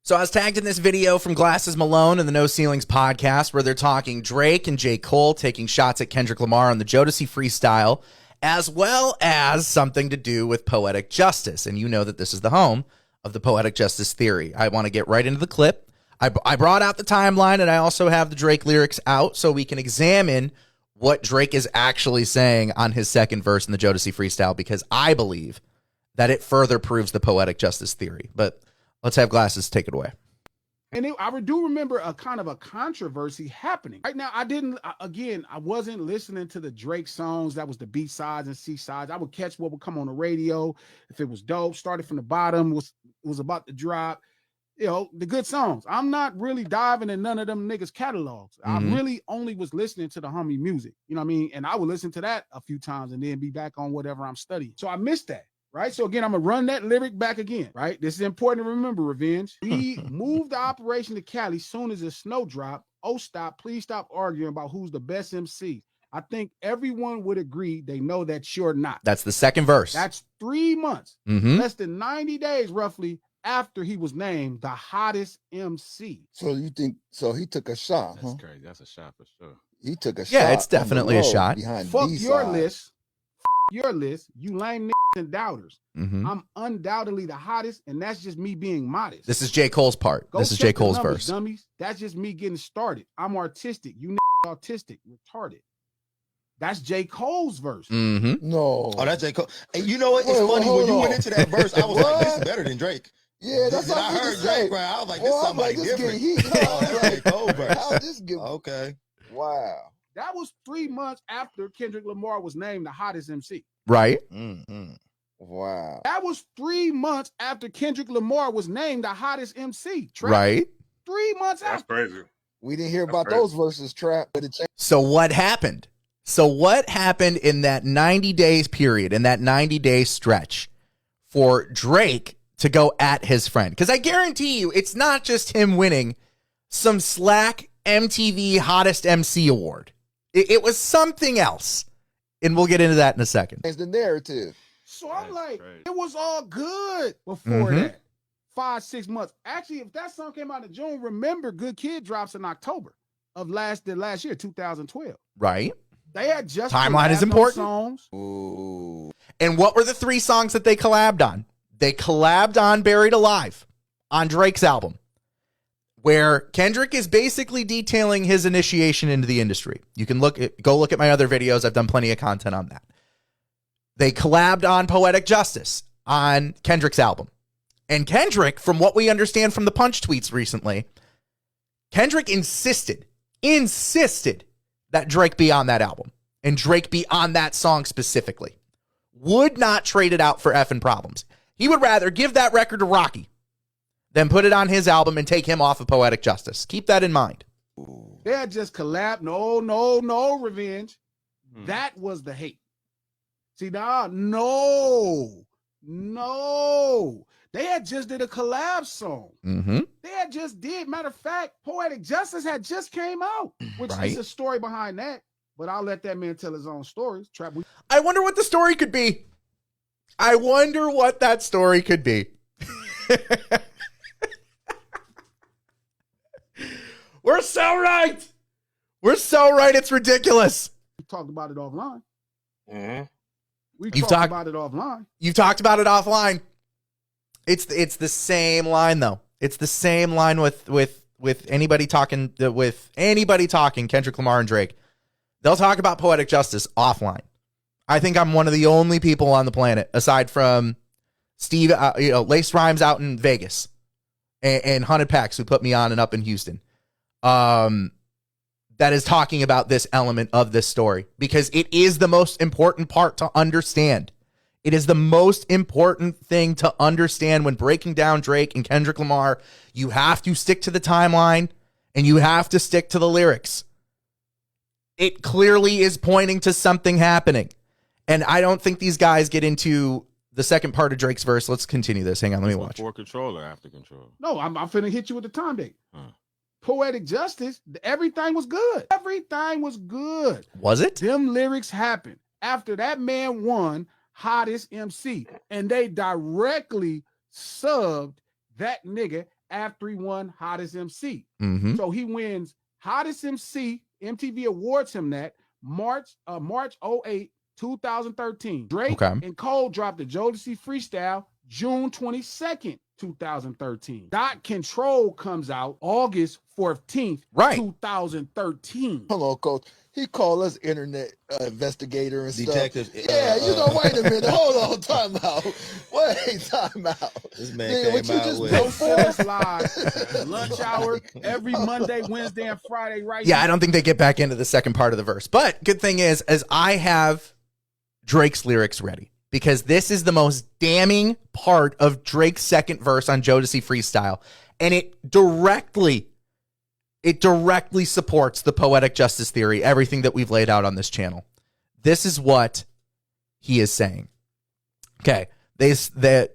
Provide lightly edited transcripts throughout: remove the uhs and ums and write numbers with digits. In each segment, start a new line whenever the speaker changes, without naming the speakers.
So I was tagged in this video from Glasses Malone and the No Ceilings podcast where they're talking Drake and J. Cole taking shots at Kendrick Lamar on the Jodeci freestyle, as well as something to do with poetic justice. And you know that this is the home of the poetic justice theory. I want to get right into the clip. I brought out the timeline, and I also have the Drake lyrics out so we can examine what Drake is actually saying on his second verse in the Jodeci freestyle, because I believe that it further proves the poetic justice theory. But let's have Glasses take it away.
And I do remember a kind of a controversy happening. Right now, I wasn't listening to the Drake songs. That was the B sides and C sides. I would catch what would come on the radio. If it was dope, started from the bottom, was about to drop, the good songs. I'm not really diving in none of them niggas' catalogs. I really only was listening to the homie music. You know what I mean? And I would listen to that a few times and then be back on whatever I'm studying. So I missed that. Right. So again, I'm going to run that lyric back again. Right. This is important to remember, Revenge. We moved the operation to Cali soon as the snow dropped. Oh, stop. Please stop arguing about who's the best MC. I think everyone would agree they know that you're not.
That's the second verse.
That's 3 months, less than 90 days, roughly, after he was named the hottest MC.
So you think, so he took a shot,
That's crazy. That's a shot for sure.
He took a shot.
Yeah, it's definitely a shot.
Fuck your list. Your list, you lame niggas and doubters. I'm undoubtedly the hottest, and that's just me being modest.
This is J. Cole's part. This is J. Cole's verse.
Dummies. That's just me getting started. I'm artistic. You niggas autistic, retarded. That's J. Cole's verse.
No.
Oh, that's J. Cole. And you know what? It's funny when you went into that verse, I was like, this is better than Drake.
Yeah, that's what I heard Drake,
bro. I was like, this is somebody different. That's J. Cole verse.
How'd this get?
Okay.
Wow.
That was 3 months after Kendrick Lamar was named the hottest MC.
Right.
Wow.
That was 3 months after Kendrick Lamar was named the hottest MC. Trap.
Right.
3 months
That's
after.
crazy.
We didn't hear about those verses, Trap. But
So what happened? What happened in that 90 days period, in that 90-day stretch for Drake to go at his friend? Because I guarantee you, it's not just him winning some slack MTV Hottest MC Award. It was something else. And we'll get into that in a second.
It's the narrative.
So I'm like, it was all good before that. 5-6 months. Actually, if that song came out in June, remember Good Kid drops in October of last year, 2012.
Right.
They had just
timeline is important.
Songs.
Ooh.
And what were the 3 songs that they collabed on? They collabed on Buried Alive on Drake's album, where Kendrick is basically detailing his initiation into the industry. You can go look at my other videos. I've done plenty of content on that. They collabed on Poetic Justice on Kendrick's album. And Kendrick, from what we understand from the Punch tweets recently, Kendrick insisted that Drake be on that album and Drake be on that song specifically. Would not trade it out for effing Problems. He would rather give that record to Rocky then put it on his album and take him off of Poetic Justice. Keep that in mind.
They had just collabed. No, Revenge. That was the hate. See, no. They had just did a collab song. They had just did. Matter of fact, Poetic Justice had just came out, which is a story behind that. But I'll let that man tell his own stories.
I wonder what the story could be. I wonder what that story could be. We're so right. It's ridiculous.
We talked about it offline.
You've talked about it offline. It's the same line though. It's the same line with anybody talking Kendrick Lamar and Drake. They'll talk about Poetic Justice offline. I think I'm one of the only people on the planet, aside from Steve, Lace Rhymes out in Vegas, and Hunted Pax, who put me on and up in Houston. That is talking about this element of this story, because it is the most important part to understand. It is the most important thing to understand when breaking down Drake and Kendrick Lamar. You have to stick to the timeline and you have to stick to the lyrics. It clearly is pointing to something happening. And I don't think these guys get into the second part of Drake's verse. Let's continue this. Hang on, let me watch.
Before Control or after Control?
No, I'm finna hit you with the time date. Poetic Justice, everything was good. Everything was good.
Was it?
Them lyrics happened after that man won Hottest MC, and they directly subbed that nigga after he won Hottest MC.
Mm-hmm.
So he wins Hottest MC. MTV awards him that March 08, 2013. Drake and Cole dropped the Jodeci Freestyle June 22nd, 2013. Dot Control comes out August 14th, 2013.
Hold on, Coach. He called us internet investigator and
detective.
Stuff. Yeah, wait a minute. Hold on, time out. Time out.
This man came out with
us live lunch hour every Monday, Wednesday, and Friday, right?
Yeah, I don't think they get back into the second part of the verse. But good thing is I have Drake's lyrics ready, because this is the most damning part of Drake's second verse on Jodeci Freestyle. And it directly supports the poetic justice theory, everything that we've laid out on this channel. This is what he is saying. Okay, the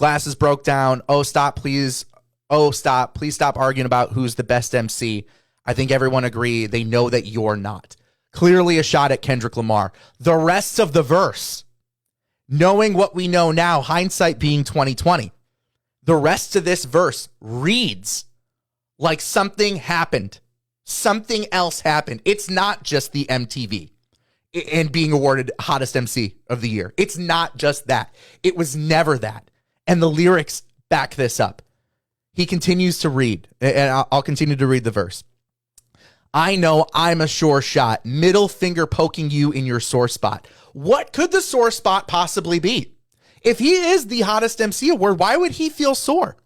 Glasses broke down. Oh, stop, please. Oh, stop. Please stop arguing about who's the best MC. I think everyone agree. They know that you're not. Clearly a shot at Kendrick Lamar. The rest of the verse, knowing what we know now, hindsight being 2020, the rest of this verse reads like something happened. Something else happened. It's not just the MTV and being awarded hottest MC of the year. It's not just that. It was never that. And the lyrics back this up. He continues to read, and I'll continue to read the verse. I know I'm a sure shot, middle finger poking you in your sore spot. What could the sore spot possibly be? If he is the hottest MC award, why would he feel sore?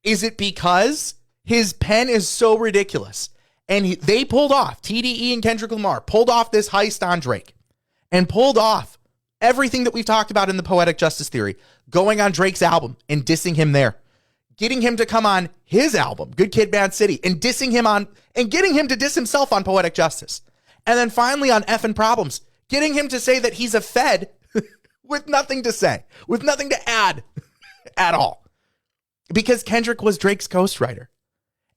Is it because his pen is so ridiculous? And they pulled off, TDE and Kendrick Lamar pulled off this heist on Drake and pulled off everything that we've talked about in the poetic justice theory, going on Drake's album and dissing him there, getting him to come on his album, Good Kid, Mad City, and dissing him on, and getting him to diss himself on poetic justice. And then finally on Effin' Problems, getting him to say that he's a Fed with nothing to say, with nothing to add at all. Because Kendrick was Drake's ghostwriter.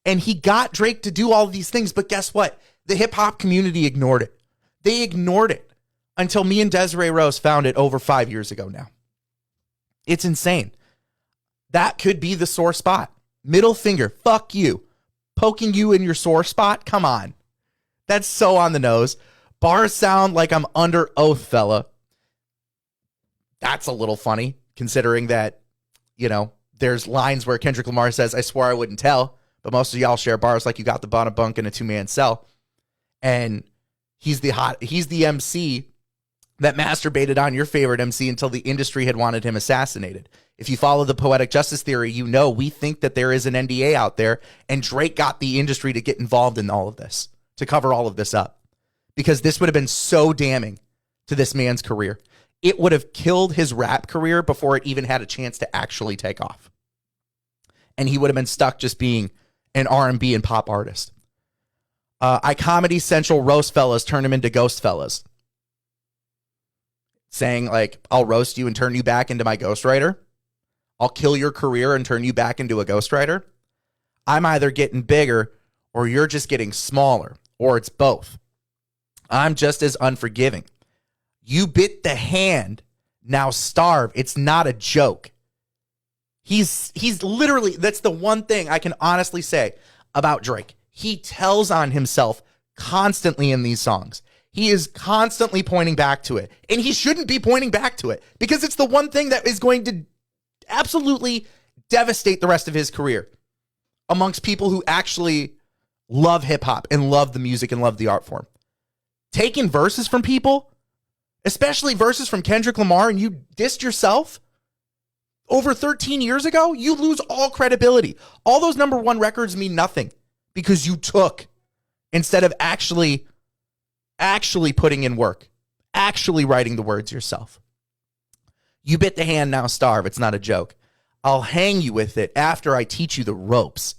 And he got Drake to do all of these things, but guess what? The hip-hop community ignored it. They ignored it until me and Desiree Rose found it over 5 years ago now. It's insane. That could be the sore spot. Middle finger, fuck you. Poking you in your sore spot? Come on. That's so on the nose. Bars sound like I'm under oath, fella. That's a little funny, considering that, there's lines where Kendrick Lamar says, I swore I wouldn't tell. But most of y'all share bars like you got the bottom bunk in a two-man cell. And he's the MC that masturbated on your favorite MC until the industry had wanted him assassinated. If you follow the poetic justice theory, we think that there is an NDA out there, and Drake got the industry to get involved in all of this, to cover all of this up. Because this would have been so damning to this man's career. It would have killed his rap career before it even had a chance to actually take off. And he would have been stuck just being an R&B and pop artist. Comedy Central roast fellas turn him into ghost fellas. Saying like, I'll roast you and turn you back into my ghostwriter. I'll kill your career and turn you back into a ghostwriter. I'm either getting bigger or you're just getting smaller, or it's both. I'm just as unforgiving. You bit the hand, now starve. It's not a joke. He's literally, that's the one thing I can honestly say about Drake. He tells on himself constantly in these songs. He is constantly pointing back to it. And he shouldn't be pointing back to it, because it's the one thing that is going to absolutely devastate the rest of his career amongst people who actually love hip hop and love the music and love the art form. Taking verses from people, especially verses from Kendrick Lamar, and you dissed yourself over 13 years ago, you lose all credibility. All those number one records mean nothing because you took instead of actually putting in work, actually writing the words yourself. You bit the hand, now starve. It's not a joke. I'll hang you with it after I teach you the ropes.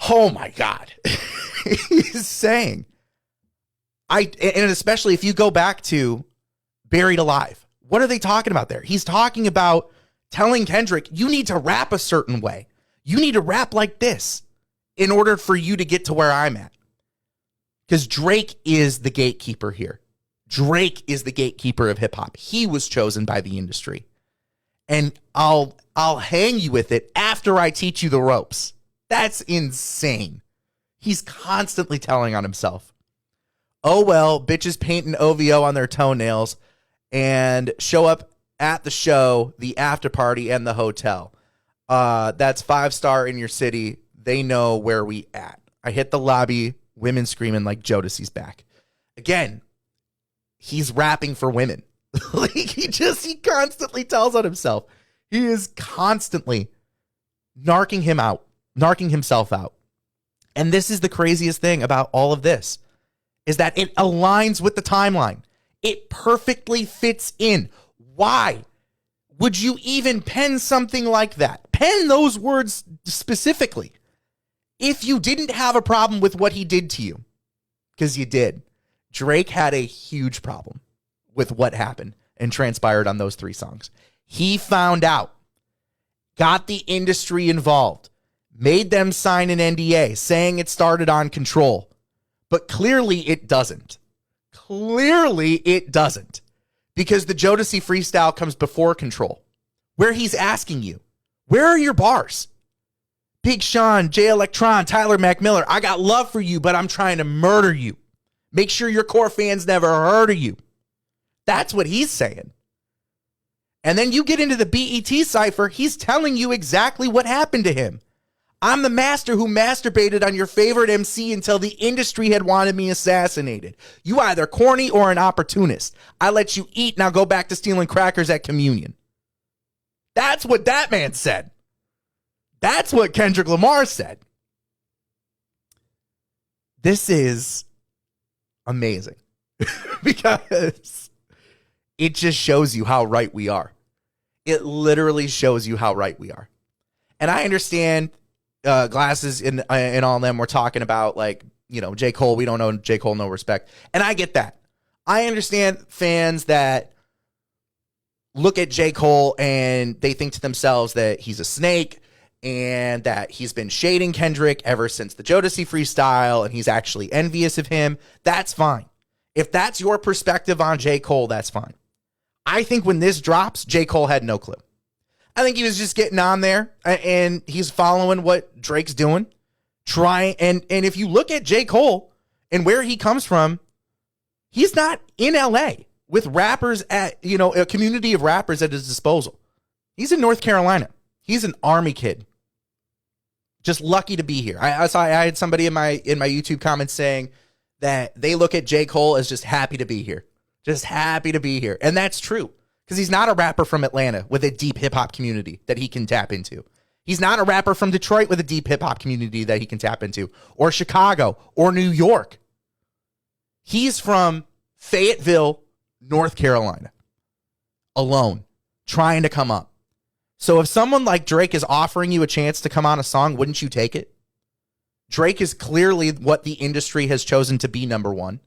Oh my God. He's saying, and especially if you go back to Buried Alive, what are they talking about there? He's talking about telling Kendrick, you need to rap a certain way. You need to rap like this in order for you to get to where I'm at. Because Drake is the gatekeeper here. Drake is the gatekeeper of hip hop. He was chosen by the industry. and I'll hang you with it after I teach you the ropes. That's insane. He's constantly telling on himself. Oh, well, bitches paint an OVO on their toenails and show up at the show, the after party, and the hotel. That's 5-star in your city. They know where we at. I hit the lobby, women screaming like Jodeci's back. Again, he's rapping for women. Like he constantly tells on himself. He is constantly narking himself out. And this is the craziest thing about all of this, is that it aligns with the timeline. It perfectly fits in. Why would you even pen something like that? Pen those words specifically if you didn't have a problem with what he did to you. Because you did. Drake had a huge problem with what happened and transpired on those 3 songs. He found out, got the industry involved, made them sign an NDA saying it started on Control. But clearly it doesn't. Clearly it doesn't. Because the Jodeci freestyle comes before Control, where he's asking you, where are your bars? Big Sean, Jay Electron, Tyler McMiller, I got love for you, but I'm trying to murder you. Make sure your core fans never heard of you. That's what he's saying. And then you get into the BET cypher, he's telling you exactly what happened to him. I'm the master who masturbated on your favorite MC until the industry had wanted me assassinated. You either corny or an opportunist. I let you eat, now go back to stealing crackers at communion. That's what that man said. That's what Kendrick Lamar said. This is amazing because it just shows you how right we are. It literally shows you how right we are. And I understand Glasses and all them were talking about, like, you know, J. Cole. We don't know J. Cole, no respect. And I get that. I understand fans that look at J. Cole and they think to themselves that he's a snake and that he's been shading Kendrick ever since the Jodeci freestyle and he's actually envious of him. That's fine. If that's your perspective on J. Cole, that's fine. I think when this drops, J. Cole had no clue. I think he was just getting on there and he's following what Drake's doing. And if you look at J. Cole and where he comes from, he's not in LA with rappers at, you know, a community of rappers at his disposal. He's in North Carolina. He's an army kid. Just lucky to be here. I had somebody in my YouTube comments saying that they look at J. Cole as just happy to be here. Just happy to be here. And that's true. Because he's not a rapper from Atlanta with a deep hip-hop community that he can tap into. He's not a rapper from Detroit with a deep hip-hop community that he can tap into. Or Chicago. Or New York. He's from Fayetteville, North Carolina. Alone. Trying to come up. So if someone like Drake is offering you a chance to come on a song, wouldn't you take it? Drake is clearly what the industry has chosen to be number one.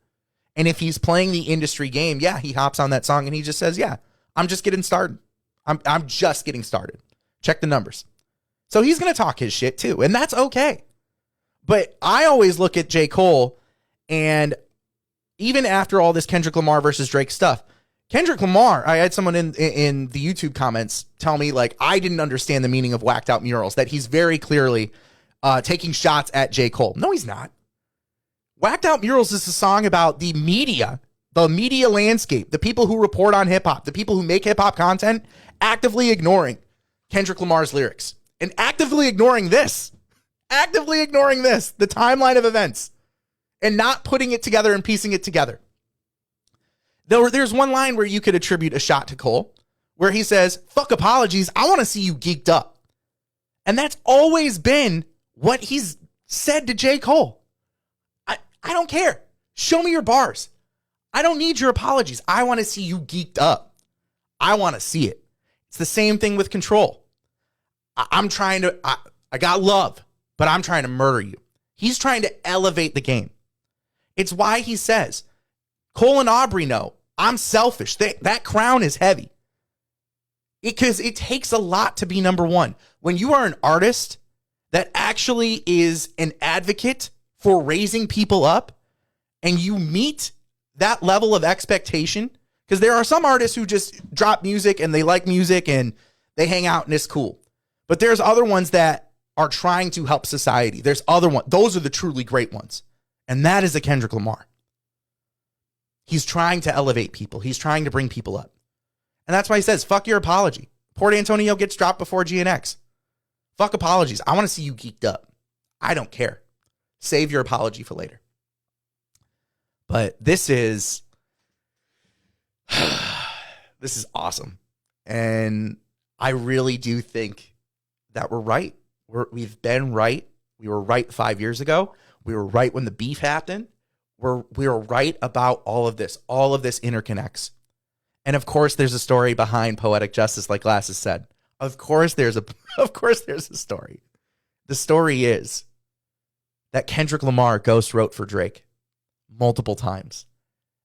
And if he's playing the industry game, yeah, he hops on that song and he just says, yeah, I'm just getting started. I'm just getting started. Check the numbers. So he's going to talk his shit too, and that's okay. But I always look at J. Cole, and even after all this Kendrick Lamar versus Drake stuff, Kendrick Lamar, I had someone in the YouTube comments tell me, like, I didn't understand the meaning of Whacked Out Murals, that he's very clearly taking shots at J. Cole. No, he's not. Whacked Out Murals is a song about the media landscape, the people who report on hip-hop, the people who make hip-hop content, actively ignoring Kendrick Lamar's lyrics and actively ignoring the timeline of events, and not putting it together and piecing it together. There's one line where you could attribute a shot to Cole, where he says, fuck apologies, I want to see you geeked up. And that's always been what he's said to J. Cole. I don't care. Show me your bars. I don't need your apologies. I want to see you geeked up. I want to see it. It's the same thing with Control. I got love, but I'm trying to murder you. He's trying to elevate the game. It's why he says, Cole and Aubrey know I'm selfish. That crown is heavy. Because it takes a lot to be number one. When you are an artist that actually is an advocate for raising people up, and you meet that level of expectation, because there are some artists who just drop music and they like music and They hang out and it's cool. But there's other ones that are trying to help society. There's other ones. Those are the truly great ones. And that is a Kendrick Lamar. He's trying to elevate people. He's trying to bring people up. And that's why he says, fuck your apology. Port Antonio gets dropped before GNX. Fuck apologies. I want to see you geeked up. I don't care. Save your apology for later. But this is awesome. And I really do think that we're right. We've been right. We were right 5 years ago. We were right when the beef happened. We were right about all of this. All of this interconnects. And of course, there's a story behind poetic justice, like Glasses said. Of course, there's a story. The story is that Kendrick Lamar ghost wrote for Drake multiple times.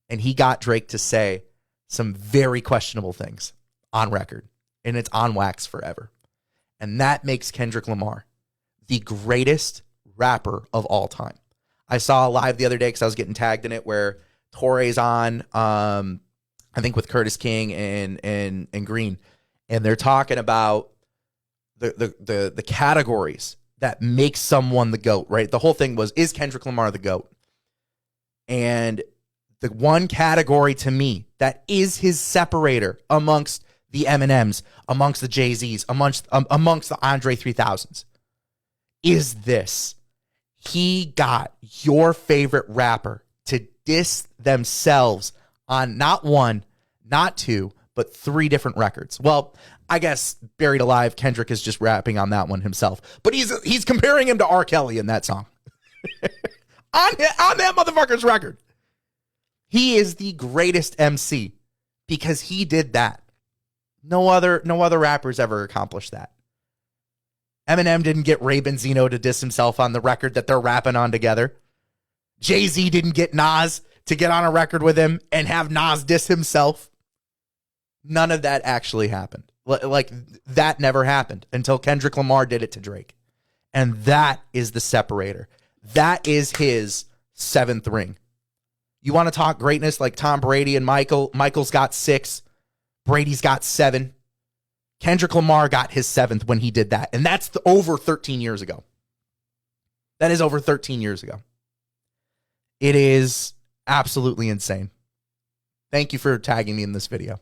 And he got Drake to say some very questionable things on record. And it's on wax forever. And that makes Kendrick Lamar the greatest rapper of all time. I saw a live the other day because I was getting tagged in it where Torre's on, I think with Curtis King and Green. And they're talking about the categories that make someone the GOAT, right? The whole thing was, is Kendrick Lamar the GOAT? And the one category to me that is his separator amongst the Eminems, amongst the Jay-Z's, amongst the Andre 3000s, is this. He got your favorite rapper to diss themselves on not one, not two, but 3 different records. Well, I guess Buried Alive, Kendrick is just rapping on that one himself. But he's comparing him to R. Kelly in that song. on that motherfucker's record. He is the greatest MC because he did that. No other rappers ever accomplished that. Eminem didn't get Ray Benzino to diss himself on the record that they're rapping on together. Jay-Z didn't get Nas to get on a record with him and have Nas diss himself. None of that actually happened. Like, that never happened until Kendrick Lamar did it to Drake. And that is the separator. That is his 7th ring. You want to talk greatness like Tom Brady and Michael? Michael's got 6. Brady's got 7. Kendrick Lamar got his 7th when he did that. And that's over 13 years ago. That is over 13 years ago. It is absolutely insane. Thank you for tagging me in this video.